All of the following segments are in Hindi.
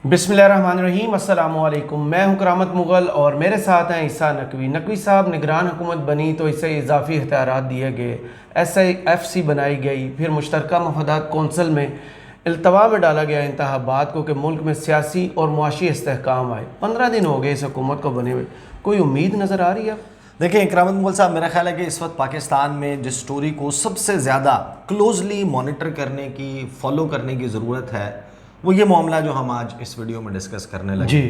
बिस्मिल्लाहिर्रहमानिर्रहीम, अस्सलामुअलैकुम। मैं हूं करामत मुग़ल और मेरे साथ हैं ईसा नकवी। नकवी साहब, निगरान हुकूमत बनी तो इसे इजाफी इख्तियारात दिए गए, SIFC बनाई गई, फिर मुश्तरका मफादात कौंसल में अल्तवा में डाला गया इंतखाबात को कि मुल्क में सियासी और मुआशी इस्तेहकाम आए। 15 दिन हो गए इस हुकूमत को बने हुए, कोई उम्मीद नज़र आ रही है? देखिए करामत मुग़ल साहब, मेरा ख्याल है कि इस वक्त पाकिस्तान में जिस स्टोरी को सबसे ज़्यादा क्लोजली मॉनिटर करने की, फॉलो करने की ज़रूरत है, वो ये मामला जो हम आज इस वीडियो में डिस्कस करने लगे। जी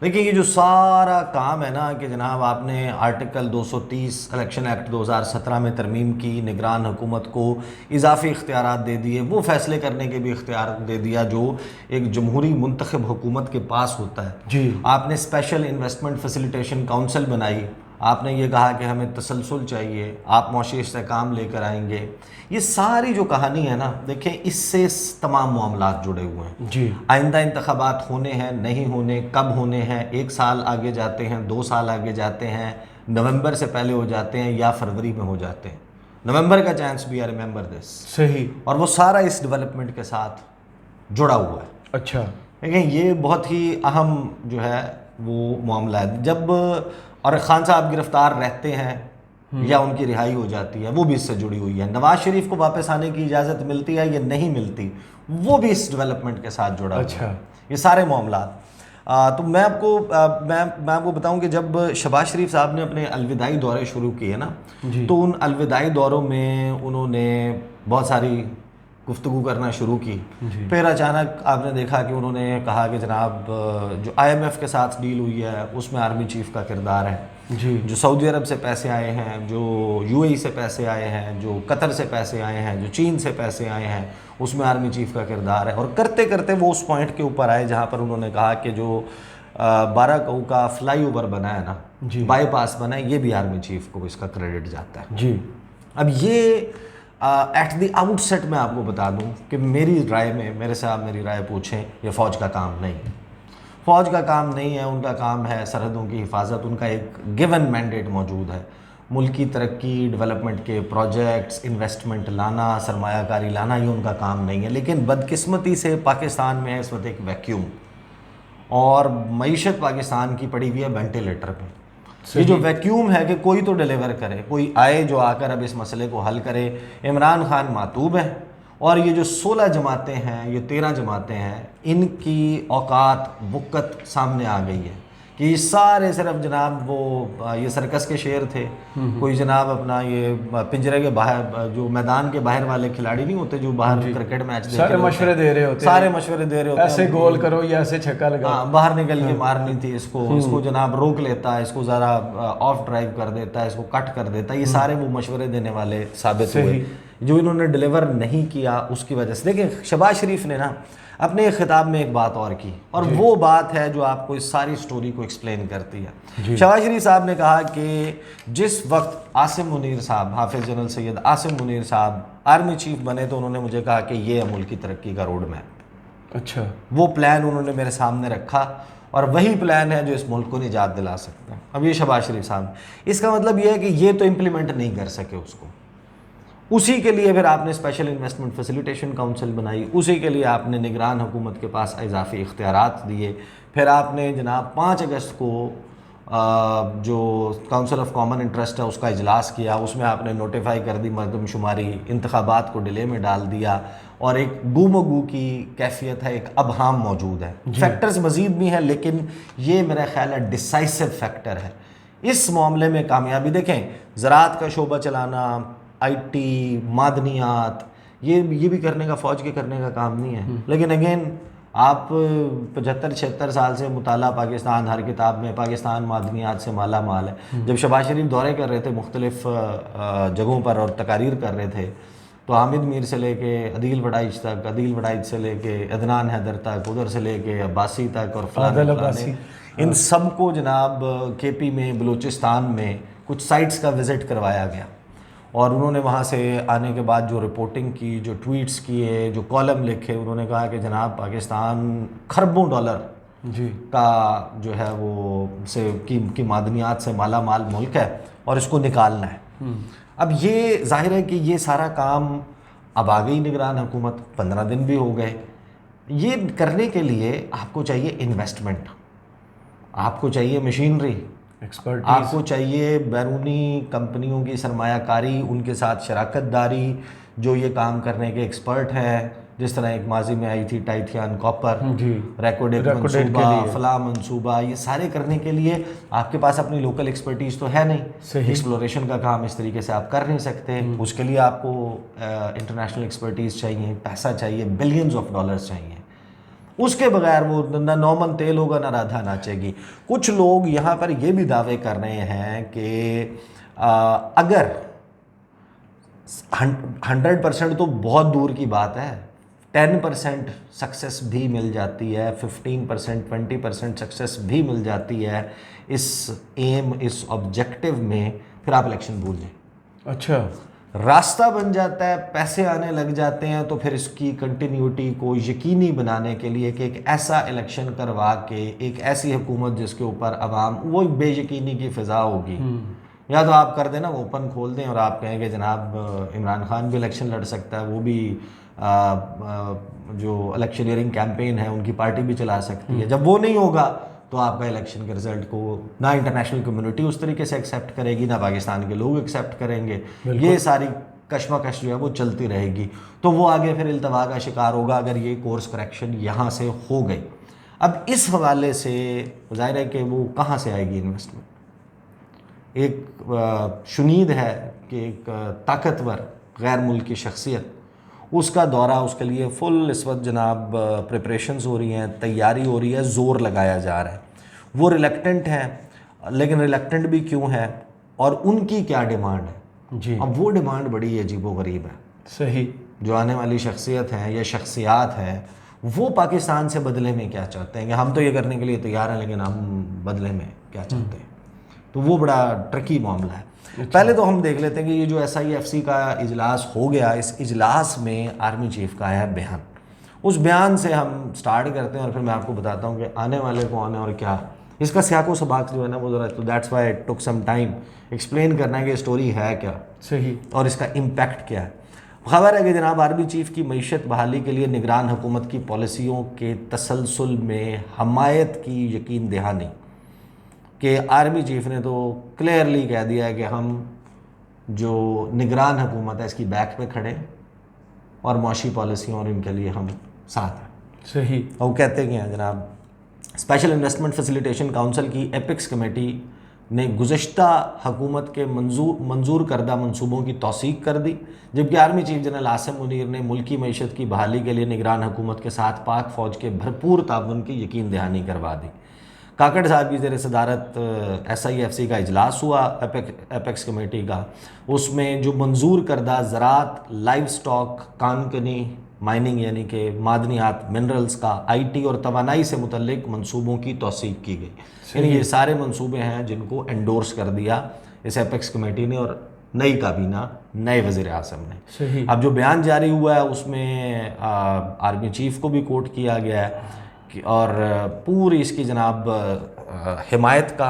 देखिए, ये जो सारा काम है ना कि जनाब आपने आर्टिकल 230 इलेक्शन एक्ट 2017 में तरमीम की, निगरान हुकूमत को इजाफी इख्तियारात दे दिए, वो फैसले करने के भी इख्तियार दे दिया जो एक जमहूरी मुंतखब हुकूमत के पास होता है। जी आपने स्पेशल इन्वेस्टमेंट फैसिलिटेशन काउंसिल बनाई, आपने ये कहा कि हमें तसलसल चाहिए, आप मौशी इस्तेहकाम लेकर आएंगे। ये सारी जो कहानी है ना, देखें इससे तमाम मामलात जुड़े हुए हैं। जी आइंदा इंतखाबात होने हैं, नहीं होने, कब होने हैं, 1 साल आगे जाते हैं, 2 साल आगे जाते हैं, नवंबर से पहले हो जाते हैं या फरवरी में हो जाते हैं। नवंबर का चांस भी, आई रिमेंबर दिस। सही। और वो सारा इस डेवलपमेंट के साथ जुड़ा हुआ है। अच्छा। देखिए, ये बहुत ही अहम जो है वो मामला है। जब और खान साहब गिरफ्तार रहते हैं या उनकी रिहाई हो जाती है, वो भी इससे जुड़ी हुई है। नवाज शरीफ को वापस आने की इजाज़त मिलती है या नहीं मिलती, वो भी इस डेवलपमेंट के साथ जुड़ा अच्छा। हुआ है। ये सारे मामला तो मैं आपको बताऊं कि जब शहबाज शरीफ साहब ने अपने अलविदाई दौरे शुरू किए ना, तो उन अलविदाई दौरों में उन्होंने बहुत सारी गुफ्तगू करना शुरू की। फिर अचानक आपने देखा कि उन्होंने कहा कि जनाब जो IMF के साथ डील हुई है उसमें आर्मी चीफ का किरदार है जी। जो सऊदी अरब से पैसे आए हैं, जो UAE से पैसे आए हैं, जो कतर से पैसे आए हैं, जो चीन से पैसे आए हैं, उसमें आर्मी चीफ का किरदार है। और करते करते वो उस पॉइंट के ऊपर आए जहाँ पर उन्होंने कहा कि जो 12 कऊ का फ्लाई ओवर बना है ना, बाईपास बना है, ये भी आर्मी चीफ को इसका क्रेडिट जाता है। जी। अब ये एट द आउटसेट मैं आपको बता दूं कि मेरी राय में, मेरे से आप मेरी राय पूछें, ये फ़ौज का काम नहीं है। फ़ौज का काम नहीं है, उनका काम है सरहदों की हिफाजत। उनका एक गिवन मैंडेट मौजूद है, मुल्क की तरक्की, डेवलपमेंट के प्रोजेक्ट्स, इन्वेस्टमेंट लाना, सरमायाकारी लाना, ये उनका काम नहीं है। लेकिन बदकिस्मती से पाकिस्तान में है इस वक्त एक वैक्यूम, और मईशत पाकिस्तान की पड़ी हुई है वेंटिलेटर पे। ये जो वैक्यूम है कि कोई तो डिलीवर करे, कोई आए जो आकर अब इस मसले को हल करे। इमरान खान मातूब है, और ये जो 16 जमातें हैं, ये 13 जमातें हैं, इनकी औकात वक़्त सामने आ गई है कि ये सारे सिर्फ जनाब वो ये सर्कस के शेर थे। कोई जनाब अपना ये पिंजरे के बाहर, जो मैदान के बाहर वाले खिलाड़ी नहीं होते जो बाहर क्रिकेट मैच सारे मशवरे दे रहे होते, सारे मशवरे दे रहे होते, ऐसे गोल करो या ऐसे छक्का लगाओ। हाँ, बाहर निकल के मारनी थी इसको जनाब रोक लेता है, इसको ज़रा ऑफ ड्राइव कर देता है, इसको कट कर देता है। ये सारे वो मशवरे देने वाले साबित हुए जो इन्होंने डिलीवर नहीं किया उसकी वजह से। देखिए, शहबाज शरीफ ने ना अपने खिताब में एक बात और की, और वो बात है जो आपको इस सारी स्टोरी को एक्सप्लेन करती है। शहबाज शरीफ साहब ने कहा कि जिस वक्त आसिम मुनीर साहब, हाफिज जनरल सैयद आसिम मुनीर साहब आर्मी चीफ बने, तो उन्होंने मुझे कहा कि ये है मुल्क की तरक्की का रोड मैप। अच्छा। वो प्लान उन्होंने मेरे सामने रखा, और वही प्लान है जो इस मुल्क को निजात दिला सकता है। अब ये शहबाज शरीफ साहब, इसका मतलब ये है कि ये तो इम्प्लीमेंट नहीं कर सके उसको, उसी के लिए फिर आपने स्पेशल इन्वेस्टमेंट फैसिलिटेशन काउंसिल बनाई, उसी के लिए आपने निगरान हुकूमत के पास इजाफी इख्तियारात दिए। फिर आपने जनाब 5 अगस्त को जो काउंसिल ऑफ कॉमन इंटरेस्ट है उसका इजलास किया, उसमें आपने नोटिफाई कर दी मरदमशुमारी, इंतखाबात को डिले में डाल दिया, और एक गुमगू की कैफियत है, एक अबहाम मौजूद है। फैक्टर्स मज़ीद भी हैं, लेकिन ये मेरा ख्याल है डिसाइसिव फैक्टर है इस मामले में कामयाबी। देखें, ज़राअत का शोबा चलाना, IT, मादनियात, ये भी करने का, फ़ौज के करने का काम नहीं है। लेकिन अगेन आप 75-76 साल से मुताला पाकिस्तान, हर किताब में पाकिस्तान मादनियात से माला माल है। जब शहबाज शरीफ दौरे कर रहे थे मुख्तलिफ जगहों पर और तकारीर कर रहे थे, तो हामिद मीर से लेके अदील वडाइच तक, अदील वडाइच से लेके अदनान हैदर तक, उधर से लेके अब्बासी तक, और फलाने इन सब को जनाब KP में, बलूचिस्तान में कुछ साइट्स का विज़िट करवाया गया, और उन्होंने वहाँ से आने के बाद जो रिपोर्टिंग की, जो ट्वीट्स किए, जो कॉलम लिखे, उन्होंने कहा कि जनाब पाकिस्तान खरबों डॉलर का जो है वो की मादनियात से माला माल मुल्क है, और इसको निकालना है। अब ये जाहिर है कि ये सारा काम, अब आ गई निगरान हुकूमत, 15 दिन भी हो गए, ये करने के लिए आपको चाहिए इन्वेस्टमेंट, आपको चाहिए मशीनरी, एक्सपर्ट, आपको चाहिए बैरूनी कंपनियों की सरमायाकारी, उनके साथ शराकतदारी, जो ये काम करने के एक्सपर्ट हैं, जिस तरह एक माजी में आई थी टाइथियन कॉपर, जी, रेकोडेट मंसूबा, फला मंसूबा, ये सारे करने के लिए आपके पास अपनी लोकल एक्सपर्टीज़ तो है नहीं। सही। एक्सप्लोरेशन का काम इस तरीके से आप कर नहीं सकते, उसके लिए आपको इंटरनेशनल एक्सपर्टीज़ चाहिए, पैसा चाहिए, बिलियंस ऑफ डॉलर्स चाहिए। उसके बगैर वो ना नॉर्मल तेल होगा ना राधा नाचेगी। कुछ लोग यहाँ पर ये भी दावे कर रहे हैं कि अगर 100% तो बहुत दूर की बात है, 10% सक्सेस भी मिल जाती है, 15% 20% सक्सेस भी मिल जाती है इस एम, इस ऑब्जेक्टिव में, फिर आप इलेक्शन भूल जाएं। अच्छा, रास्ता बन जाता है, पैसे आने लग जाते हैं, तो फिर इसकी कंटिन्यूटी को यकीनी बनाने के लिए कि एक ऐसा इलेक्शन करवा के एक ऐसी हुकूमत जिसके ऊपर अवाम, वो बेयकीनी की फ़िज़ा होगी, या तो आप कर दें ना, ओपन खोल दें और आप कहें कि जनाब इमरान खान भी इलेक्शन लड़ सकता है, वो भी जो इलेक्शनियरिंग कैंपेन है उनकी पार्टी भी चला सकती है। जब वो नहीं होगा तो आपका इलेक्शन के रिजल्ट को ना इंटरनेशनल कम्युनिटी उस तरीके से एक्सेप्ट करेगी, ना पाकिस्तान के लोग एक्सेप्ट करेंगे। ये सारी कश्मकश जो है वो चलती रहेगी, तो वो आगे फिर इल्तवा का शिकार होगा अगर ये कोर्स करेक्शन यहाँ से हो गई। अब इस हवाले से ज़ाहिर है कि वो कहाँ से आएगी इन्वेस्टमेंट। एक शुनीद है कि एक ताकतवर गैर मुल्की शख्सियत, उसका दौरा, उसके लिए फुल इस वक्त जनाब प्रिपरेशंस हो रही हैं, तैयारी हो रही है, ज़ोर लगाया जा रहा है। वो रिलेक्टेंट हैं, लेकिन रिलेक्टेंट भी क्यों है और उनकी क्या डिमांड है जी। अब वो डिमांड बड़ी अजीबोगरीब है। सही। जो आने वाली शख्सियत हैं या शख्सियात हैं, वो पाकिस्तान से बदले में क्या चाहते हैं कि हम तो ये करने के लिए तैयार हैं, लेकिन हम बदले में क्या चाहते हैं, तो वो बड़ा ट्रिकी मामला है। पहले तो हम देख लेते हैं कि ये जो SIFC का इजलास हो गया, इस इजलास में आर्मी चीफ का आया बयान। उस बयान से हम स्टार्ट करते हैं और फिर मैं आपको बताता हूँ कि आने वाले कौन है और क्या इसका सियाको सबाक जो है ना वो ज़रा, तो that's why it took some time explain करना है कि स्टोरी है क्या सही और इसका इम्पैक्ट क्या है। खबर है कि जनाब आर्मी चीफ की मईशत बहाली के लिए निगरान हुकूमत की पॉलिसियों के तसलसल में हमायत की यकीन दहानी, कि आर्मी चीफ ने तो क्लियरली कह दिया है कि हम जो निगरान हुकूमत है इसकी बैक पे खड़े और मौशी पॉलिसियों और इनके लिए हम साथ हैं। सही। और वो कहते क्या हैं जनाब, स्पेशल इन्वेस्टमेंट फैसिलिटेशन काउंसिल की एपिक्स कमेटी ने गुज़श्ता हुकूमत के मंजूर करदा मनसूबों की तौसीक कर दी, जबकि army chief general Asim Munir ने मुल्की मईशत की बहाली के लिए निगरान हुकूमत के साथ पाक फ़ौज के भरपूर ताउन की यकीन दहानी करवा दी। काकड़ साहब की ज़ेर सदारत SIFC का इजलास हुआ एपेक्स कमेटी का, उसमें जो मंजूर करदा ज़रात, लाइव स्टॉक, कानकनी, माइनिंग यानी कि मादनियात, मिनरल्स का, IT और तवानाई से मुतल्लिक मंसूबों की तौसीक की गई। यानी ये सारे मंसूबे हैं जिनको एंडोर्स कर दिया इस एपेक्स कमेटी ने और नई काबीना, नए वज़ीर आज़म ने। सही। अब जो बयान जारी हुआ है उसमें आर्मी चीफ को भी कोट किया गया है और पूरी इसकी जनाब हिमायत का,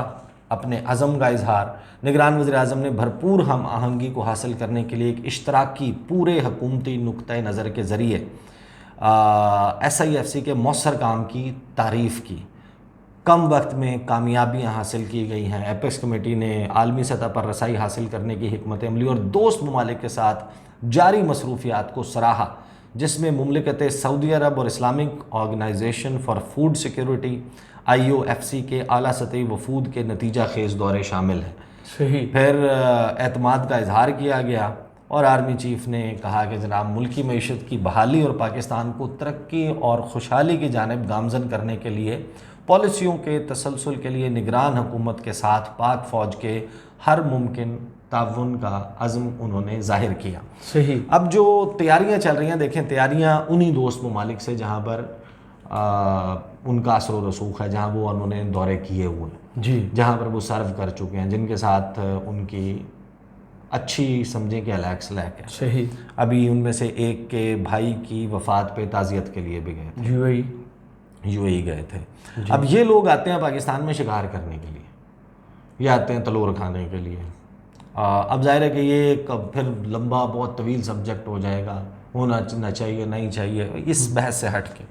अपने अज़म का इजहार। निगरान वज़ीर आज़म ने भरपूर हम आहंगी को हासिल करने के लिए एक इश्तराकी पूरे हुकूमती नुक्ते नज़र के ज़रिए SIFC के मौसर काम की तारीफ़ की। कम वक्त में कामयाबियाँ हासिल की गई हैं। एपेक्स कमेटी ने आलमी सतह पर रसाई हासिल करने की हिकमत अमली और दोस्त ममालिक के साथ जारी मसरूफियात को सराहा, जिसमें मुमलिकत सऊदी अरब और Islamic organisation for food security IOFC के आला सतही वफूद के नतीजा खेज दौरे शामिल हैं। सही। फिर एतमाद का इजहार किया गया और आर्मी चीफ ने कहा कि जनाब मुल्की मईशत की बहाली और पाकिस्तान को तरक्की और खुशहाली की जानिब गामजन करने के लिए पॉलिसियों के तसलसल के लिए निगरान हुकूमत के साथ पाक फ़ौज के हर मुमकिन ताउन का अज़्म उन्होंने ज़ाहिर किया। सही। अब जो तैयारियां चल रही हैं, देखें तैयारियां उन्हीं दोस्त ममालिक से जहां पर उनका असर व रसूख है, जहां वो उन्होंने दौरे किए हुए हैं, जी, जहां पर वो सर्व कर चुके हैं, जिनके साथ उनकी अच्छी समझें कि अलैक सलैक है। सही। अभी उनमें से एक के भाई की वफ़ात पे ताज़ियत के लिए भी गए थे, UAE गए थे। अब ये लोग आते हैं पाकिस्तान में शिकार करने के लिए, ये आते हैं तलोर खाने के लिए। अब जाहिर है कि ये एक फिर लंबा बहुत तवील सब्जेक्ट हो जाएगा, होना चाहिए नहीं चाहिए, इस बहस से हट के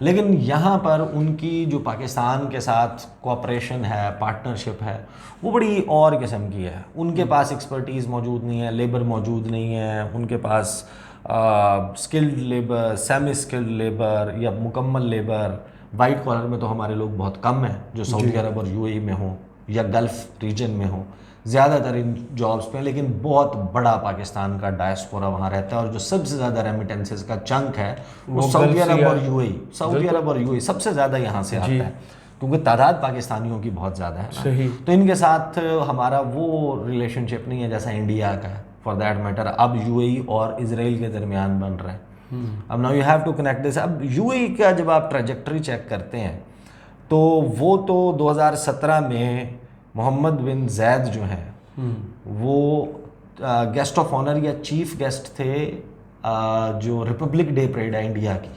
लेकिन यहाँ पर उनकी जो पाकिस्तान के साथ कोऑपरेशन है, पार्टनरशिप है, वो बड़ी और किस्म की है। उनके पास एक्सपर्टीज़ मौजूद नहीं है, लेबर मौजूद नहीं है, उनके पास skilled labour, semi skilled labour या मुकम्मल लेबर, वाइट कॉलर में तो हमारे लोग बहुत कम हैं जो सऊदी अरब और यूएई में हों या गल्फ़ रीजन में हों, ज़्यादातर इन जॉब्स पे, लेकिन बहुत बड़ा पाकिस्तान का डायस्पोरा वहाँ रहता है और जो सबसे ज़्यादा रेमिटेंसेस का चंक है वो सऊदी अरब और यूएई, सऊदी अरब और यूएई सबसे ज़्यादा यहाँ से आता है, क्योंकि तादाद पाकिस्तानियों की बहुत ज़्यादा है ना। तो इनके साथ हमारा वो रिलेशनशिप नहीं है जैसा इंडिया का है, फॉर दैट मैटर। अब यूएई और इजराइल के दरमियान बन रहा है। अब now you have to connect this. अब यूएई का जब आप ट्रैजेक्टरी चेक करते हैं तो वो तो 2017 में मोहम्मद बिन जैद जो हैं वो गेस्ट ऑफ ऑनर या चीफ गेस्ट थे जो रिपब्लिक डे परेड है इंडिया की।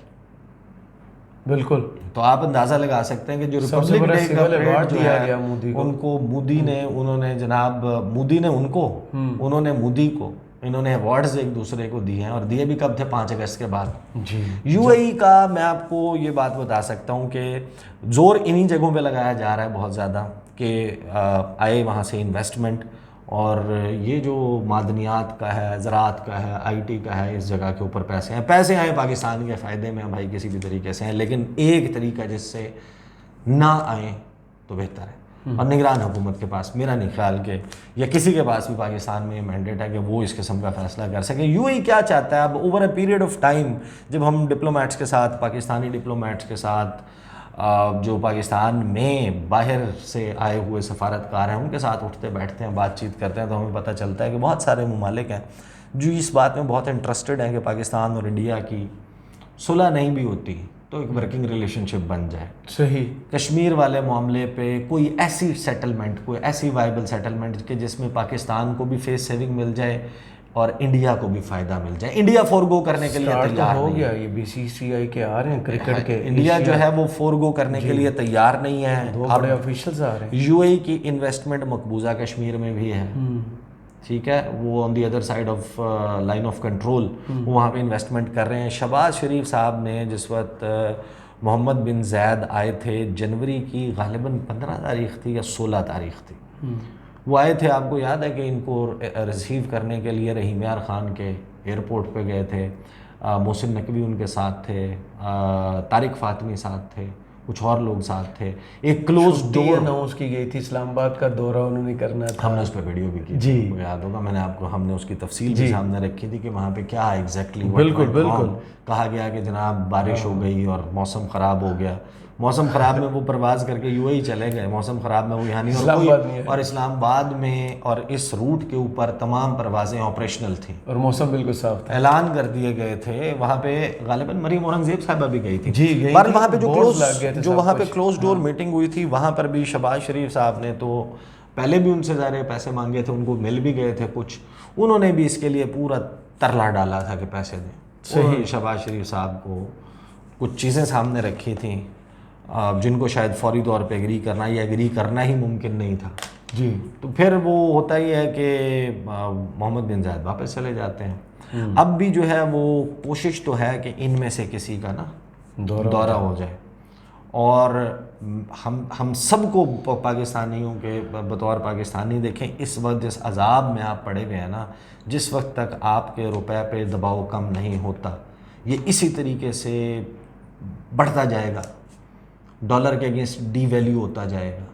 बिल्कुल। तो आप अंदाज़ा लगा सकते हैं कि जो रिपब्लिक डे का परेड जो है उनको मोदी ने, उन्होंने जनाब मोदी ने उनको, उन्होंने मोदी को, इन्होंने अवार्ड्स एक दूसरे को दिए हैं और दिए भी कब थे? 5 अगस्त के बाद जी। यूएई का मैं आपको ये बात बता सकता हूँ कि जोर इन्हीं जगहों पे लगाया जा रहा है बहुत ज़्यादा कि आए वहाँ से इन्वेस्टमेंट, और ये जो मादनियात का है, ज़राअत का है, आईटी का है, इस जगह के ऊपर पैसे हैं, पैसे आए पाकिस्तान के फ़ायदे में भाई किसी भी तरीके से हैं, लेकिन एक तरीका जिससे ना आए तो बेहतर है। और निगरान हुकूमत के पास मेरा नहीं ख्याल के या किसी के पास भी पाकिस्तान में ये मैंडेट है कि वो इस किस्म का फ़ैसला कर सके। यूएई क्या चाहता है अब over a period of time, जब हम डिप्लोमेट्स के साथ, पाकिस्तानी डिप्लोमेट्स के साथ, जो पाकिस्तान में बाहर से आए हुए सफारतकार हैं उनके साथ उठते बैठते हैं, बातचीत करते हैं, तो हमें पता चलता है कि बहुत सारे ममालिक हैं जो इस बात में बहुत इंटरेस्टेड हैं कि पाकिस्तान और इंडिया की सुलह नहीं भी होती तो एक वर्किंग रिलेशनशिप बन जाए। सही। कश्मीर वाले मामले पे कोई ऐसी सेटलमेंट, कोई ऐसी वाइबल सेटलमेंट कि जिसमें पाकिस्तान को भी फेस सेविंग मिल जाए और इंडिया को भी फ़ायदा मिल जाए। इंडिया फोरगो करने के लिए तैयार हो गया, ये बीसीसीआई के आ रहे हैं क्रिकेट के, इंडिया जो है वो फोरगो करने के लिए तैयार नहीं है। 2 बड़े ऑफिशियल्स आ रहे हैं। यूएई की इन्वेस्टमेंट मकबूजा कश्मीर में भी है, ठीक है, वो on the other side of line of control वहाँ पे इन्वेस्टमेंट कर रहे हैं। शहबाज शरीफ साहब ने जिस वक्त मोहम्मद बिन जैद आए थे, जनवरी की गालिबन 15 तारीख थी या 16 तारीख थी, वो आए थे, आपको याद है कि इनको रिसीव करने के लिए रहीम यार ख़ान के एयरपोर्ट पे गए थे, मोहसिन नकवी उनके साथ थे, तारिक फ़ातिमी साथ थे, कुछ और लोग साथ थे। एक क्लोज डोर अनाउंस की गई थी, इस्लामाबाद का दौरा उन्होंने करना था, हमने उस पर वीडियो भी की जी, आपको याद होगा, मैंने आपको, हमने उसकी तफसील भी सामने रखी थी कि वहाँ पे क्या एग्जैक्टली बिल्कुल बिल्कुल कहा गया कि जनाब बारिश हो गई और मौसम ख़राब हो गया। मौसम ख़राब में वो परवाज़ करके यूएई चले गए, मौसम ख़राब में वो यहाँ नहीं, और इस्लामाबाद में और इस रूट के ऊपर तमाम परवाज़ें ऑपरेशनल थी और मौसम बिल्कुल साफ था, ऐलान कर दिए गए थे। वहाँ पे गालिबन मरीम औरंगज़ेब साहिबा भी गई थी जी, पर वहाँ पे जो वहाँ पे क्लोज डोर मीटिंग हुई थी, वहाँ पर भी शहबाज शरीफ साहब ने तो पहले भी उनसे ज़ाहिर पैसे मांगे थे, उनको मिल भी गए थे कुछ, उन्होंने भी इसके लिए पूरा तरला डाला था कि पैसे दें। सही। शहबाज शरीफ साहब को कुछ चीज़ें सामने रखी थी जिनको शायद फौरी तौर पे एग्री करना या एग्री करना ही मुमकिन नहीं था जी। तो फिर वो होता ही है कि मोहम्मद बिन जायद वापस चले जाते हैं। अब भी जो है वो कोशिश तो है कि इनमें से किसी का ना दौरा हो जाए, और हम सबको पाकिस्तानियों के बतौर पाकिस्तानी देखें, इस वक्त जिस अजाब में आप पड़े हुए हैं ना, जिस वक्त तक आपके रुपए पे दबाव कम नहीं होता, ये इसी तरीके से बढ़ता जाएगा, डॉलर के अगेंस्ट डी वैल्यू होता जाएगा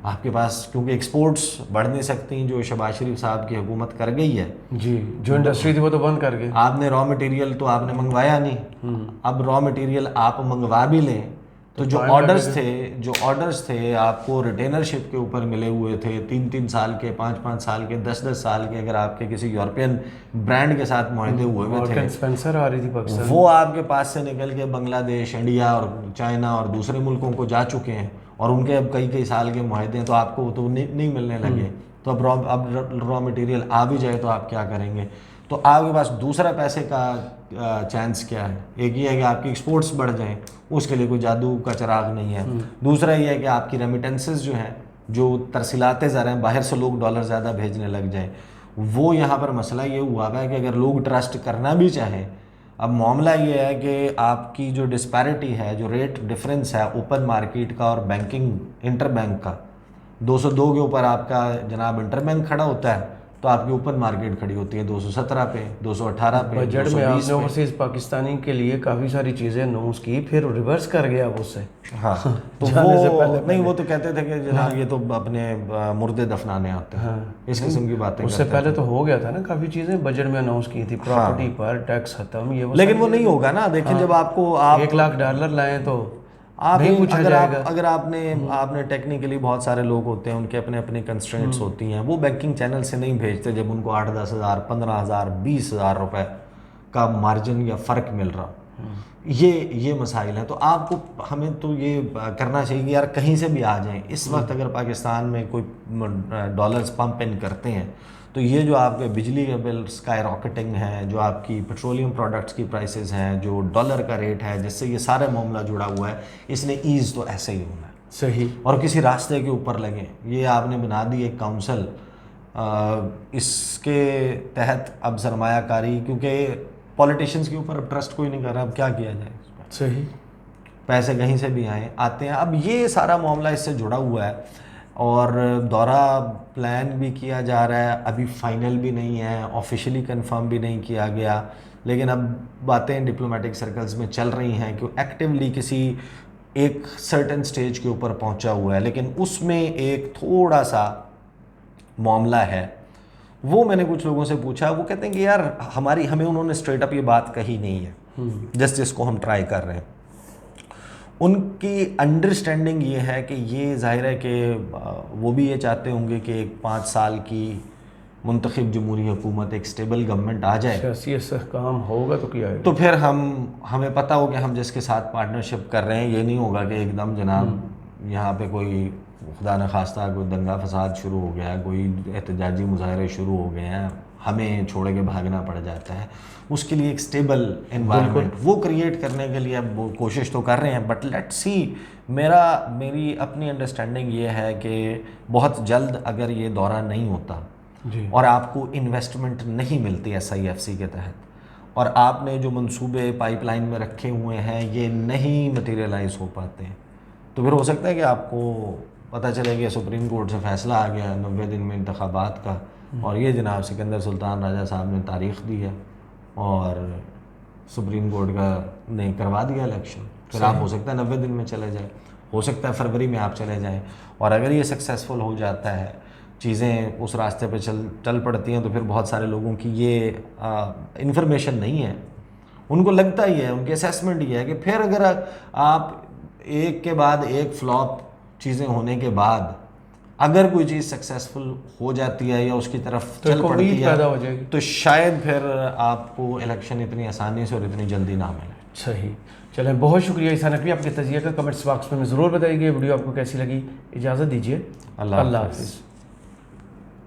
आपके पास, क्योंकि एक्सपोर्ट्स बढ़ नहीं सकती जो शहबाज शरीफ साहब की हुकूमत कर गई है जी, जो इंडस्ट्री थी वो तो बंद कर गई। आपने रॉ मटेरियल तो आपने मंगवाया नहीं, अब रॉ मटेरियल आप मंगवा भी लें तो जो ऑर्डर्स थे आपको रिटेनरशिप के ऊपर मिले हुए थे, 3-3 साल के, 5-5 साल के, 10-10 साल के, अगर आपके किसी यूरोपियन ब्रांड के साथ मुआहदे हुए थे, स्पेंसर आ रही थी पाकिस्तान, वो आपके पास से निकल के बांग्लादेश, इंडिया और चाइना और दूसरे मुल्कों को जा चुके हैं, और उनके अब कई साल के मुआहदे हैं, तो आपको तो नहीं मिलने लगे। तो अब रॉ मटेरियल आ भी जाए तो आप क्या करेंगे? तो आपके पास दूसरा पैसे का चांस क्या है? एक ये है कि आपकी एक्सपोर्ट्स बढ़ जाएं, उसके लिए कोई जादू का चिराग नहीं है। दूसरा ये है कि आपकी रेमिटेंसेस जो हैं, जो तरसीलाते ज़रा हैं, बाहर से लोग डॉलर ज़्यादा भेजने लग जाएं। वो यहाँ पर मसला ये हुआ है कि अगर लोग ट्रस्ट करना भी चाहें अब मामला ये है कि आपकी जो डिस्पैरिटी है, जो रेट डिफरेंस है ओपन मार्केट का और बैंकिंग इंटर बैंक का, 202 के ऊपर आपका जनाब इंटर बैंक खड़ा होता है तो आपकी ओपन मार्केट खड़ी होती है 217 पे, 218 पे, बजट में 220 आपने पे। ओवरसीज पाकिस्तानी के लिए काफ़ी सारी चीज़ें अनाउंस की, फिर रिवर्स कर गया वो उससे। हाँ तो जाने से वो पहले नहीं, वो तो कहते थे कि जनाब ये तो अपने मुर्दे दफनाने आते हैं, इस किस्म की बातें उससे करते पहले थे। तो हो गया था ना, काफ़ी चीज़ें बजट में अनाउंस की थी, प्रॉपर्टी पर टैक्स खत्म, ये वो लेकिन वो सारी नहीं होगा ना, देखिए हाँ। जब आपको आप $1 लाख लाएं तो आप नहीं पूछा अगर जाएगा। आप अगर आपने टेक्निकली बहुत सारे लोग होते हैं, उनके अपने अपने कंस्ट्रेंट्स होती हैं, वो बैंकिंग चैनल से नहीं भेजते जब उनको 8-10 हज़ार 15 हज़ार 20 हज़ार रुपये का मार्जिन या फ़र्क मिल रहा। ये मसाइल हैं। तो आपको हमें तो ये करना चाहिए कि यार कहीं से भी आ जाएं। इस वक्त अगर पाकिस्तान में कोई डॉलर्स पंप इन करते हैं तो ये जो आपके बिजली के बिल स्काई रॉकेटिंग है, जो आपकी पेट्रोलियम प्रोडक्ट्स की प्राइसेस हैं, जो डॉलर का रेट है, जिससे ये सारा मामला जुड़ा हुआ है, इसने ईज़ तो ऐसे ही होना है। सही। और किसी रास्ते के ऊपर लगे, ये आपने बना दी एक काउंसिल, इसके तहत अब सरमायाकारी, क्योंकि पॉलिटिशियंस के ऊपर अब ट्रस्ट कोई नहीं कर रहा, अब क्या किया जाए इस पर? सही। पैसे कहीं से भी आते हैं। अब ये सारा मामला इससे जुड़ा हुआ है और दौरा प्लान भी किया जा रहा है, अभी फाइनल भी नहीं है, ऑफिशियली कंफर्म भी नहीं किया गया, लेकिन अब बातें डिप्लोमेटिक सर्कल्स में चल रही हैं कि एक्टिवली किसी एक सर्टेन स्टेज के ऊपर पहुंचा हुआ है। लेकिन उसमें एक थोड़ा सा मामला है, वो मैंने कुछ लोगों से पूछा, वो कहते हैं कि यार हमें उन्होंने स्ट्रेट अप ये बात कही नहीं है जिसको हम ट्राई कर रहे हैं। उनकी अंडरस्टैंडिंग ये है कि ये जाहिर है कि वो भी ये चाहते होंगे कि एक 5 साल की मुंतखब जमहूरी हुकूमत, एक स्टेबल गवर्नमेंट आ जाए, सियासी इस्तेहकाम होगा तो क्या है, तो फिर हमें पता हो कि हम जिसके साथ पार्टनरशिप कर रहे हैं, ये नहीं होगा कि एकदम जनाब यहाँ पे कोई खुदा न खास्ता कोई दंगा फसाद शुरू हो गया, कोई एहतजाजी मुजाहरे शुरू हो गए हैं, हमें छोड़ के भागना पड़ जाता है। उसके लिए एक स्टेबल एनवायरनमेंट वो क्रिएट करने के लिए अब वो कोशिश तो कर रहे हैं, बट लेट्स सी। मेरी अपनी अंडरस्टैंडिंग ये है कि बहुत जल्द अगर ये दौरा नहीं होता जी। और आपको इन्वेस्टमेंट नहीं मिलती SIFC के तहत, और आपने जो मंसूबे पाइपलाइन में रखे हुए हैं ये नहीं मटीरियलाइज हो पाते हैं, तो फिर हो सकता है कि आपको पता चले कि सुप्रीम कोर्ट से फैसला आ गया 90 दिन में इंतखाबात का, और ये जनाब सिकंदर सुल्तान राजा साहब ने तारीख दी है और सुप्रीम कोर्ट का ने करवा दिया इलेक्शन, फिर आप हो सकता है 90 दिन में चले जाए, हो सकता है फरवरी में आप चले जाएं। और अगर ये सक्सेसफुल हो जाता है, चीज़ें उस रास्ते पे चल पड़ती हैं, तो फिर बहुत सारे लोगों की ये इन्फॉर्मेशन नहीं है, उनको लगता ही है, उनकी असेसमेंट ये है कि फिर अगर आप एक के बाद एक फ्लॉप चीज़ें होने के बाद अगर कोई चीज़ सक्सेसफुल हो जाती है या उसकी तरफ तो चल पड़ती है, पैदा हो जाएगी, तो शायद फिर आपको इलेक्शन इतनी आसानी से और इतनी जल्दी ना मिले। सही। चलें, बहुत शुक्रिया ईसा नकवी, आपके तजिया का कमेंट्स बॉक्स में ज़रूर बताइए। वीडियो आपको कैसी लगी। इजाज़त दीजिए, अल्लाह हाफ़िज़।